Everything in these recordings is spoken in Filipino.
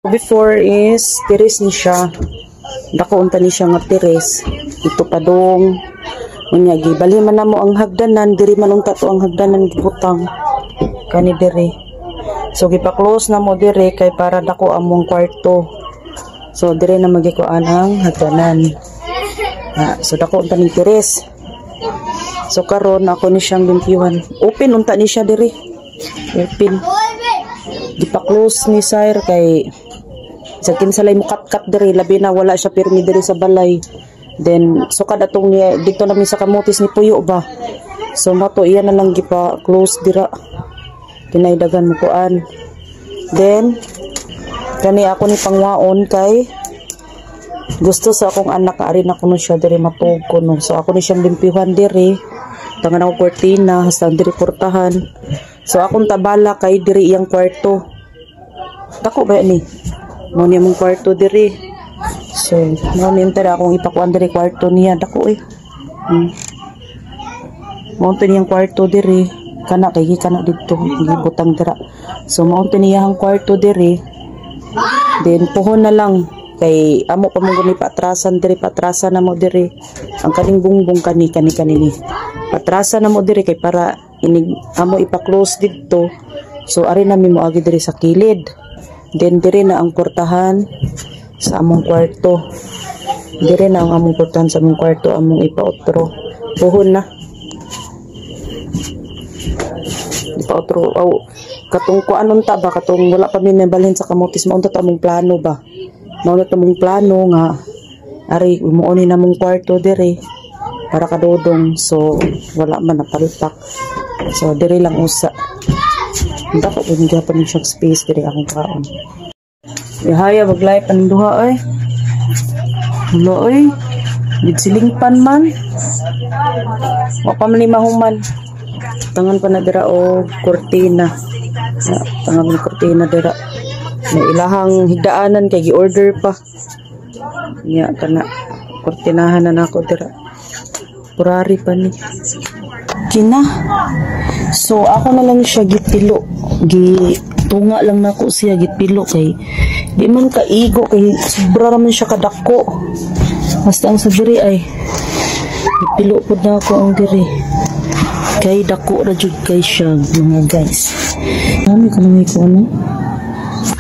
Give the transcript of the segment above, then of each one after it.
Before is tiris ni siya. Dako unta ni siya nga tiris. Ito pa dong unya gibali man namo ang hagdanan diri man unta to ang hagdanan gibutang kani diri. So gipa-close na mo diri kay para dako among kwarto. So diri na magikuan ang hagdanan. So dako unta ni tiris. So karon ako ni siyang limpyuhan. Open unta ni siya diri. Open. Gipa-close ni sir kay sa kinsalay mo kat-kat diri labi na wala siya pirmi diri sa balay. Then sukad atong niya dito namin sa kamutis ni Puyo ba. So mato iya na lang gipa-close dira. Kinaidagan mo kuan. Then kani ako ni pangwaon kay gusto sa akong anak arin ako no siya diri matug ko no. So ako ni siyang limpyuhan diri. Tangan ako kortina hasta diri portahan. So akong tabala kay diri iyang kwarto. Dako ba ni? Mo ni mong kwarto diri. So mo ni tara akong ipakuan diri kwarto niya dako eh. Mo niyang kwarto diri kana kay kana didto gibutang dira. So mo niya ang kwarto diri. Then puhon na lang kay amo pa mo gani patrasan diri patrasan na mo diri ang kaning bungbong kani ni patrasan na mo diri kay para inig amo ipa-close didto. So ari na mi mo agi diri sa kilid. Then diri na ang portahan sa among kwarto. Diri na ang among portahan sa among kwarto among ipa-outro. Puhon na. Ipa-outro katong kuanon ta ba katong wala pa mi nabalhin sa kamutis mo unta ta among plano ba. Mao na tamong plano nga ari muoni na mong kwarto diri para kadodong so wala man napalpak. So diri lang usa. Dako pud gyapon siya space diri akong kaon. Yahaya maglay pan duha ay. Hello ay. Gid silingpan man. Wa pa man mahuman. Tangan pa na dira og kurtina. Tangan ni kurtina dira. May ilahang higdaanan kay gi-order pa. Nya kana kurtinahan na nako dira. Purari pa ni. Kina. So ako na lang siya gipilo. Gitunga lang nako siya gipilo kay di man kaigo kay sobra ra man siya kadako. Basta ang sa diri ay gipilo pud na ako ang diri. Kay dako ra jud kay siya mga guys. Kami kanang iko ano?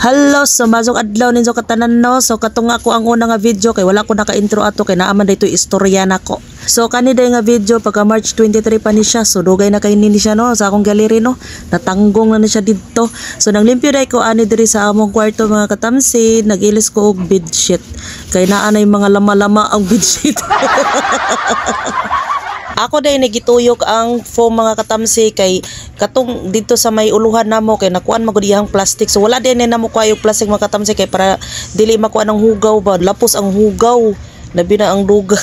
Hello, so masok adlaw ninyo katanan no. So katong ako ang una nga video kay wala ko naka-intro ato kay naaman daytoy istorya nako. So kani day nga video pagka March 23 pa ni siya. So dugay na kay ni siya no sa akong gallery no. Natanggong na ni siya didto. So nang limpyo day ko ani diri sa among kwarto mga katamsi, nagilis ko og bedsheet. Kay naa na mga lama-lama ang bedsheet. Ako day nagituyok ang foam mga katamsi kay katong dito sa may uluhan namo kay nakuan magud iyang plastic. So wala din na mo kuayog plastic mga katamsi kay para dili makuan ang hugaw ba. Lapos ang hugaw. Labi na ang duga.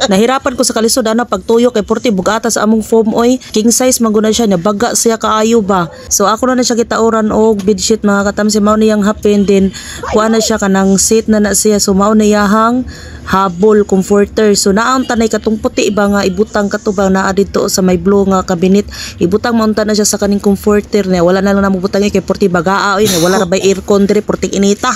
Nahirapan ko sa kalisod ana pagtuyok kay porti bugata sa among foam oy. King size maguna siya nya baga siya kaayo ba. So ako na siya gitauran og bedsheet mga katamsi mao niyang hapin din kuan na siya kanang seat na siya. So mao na yahang habol comforter. So naam tanay katong puti ba nga ibutang katubang naa didto sa may blue nga cabinet. Ibutang maunta na siya sa kaning comforter niya. Wala na lang namubutang kay porti bagaa oy wala ra bay aircon diri porti inita.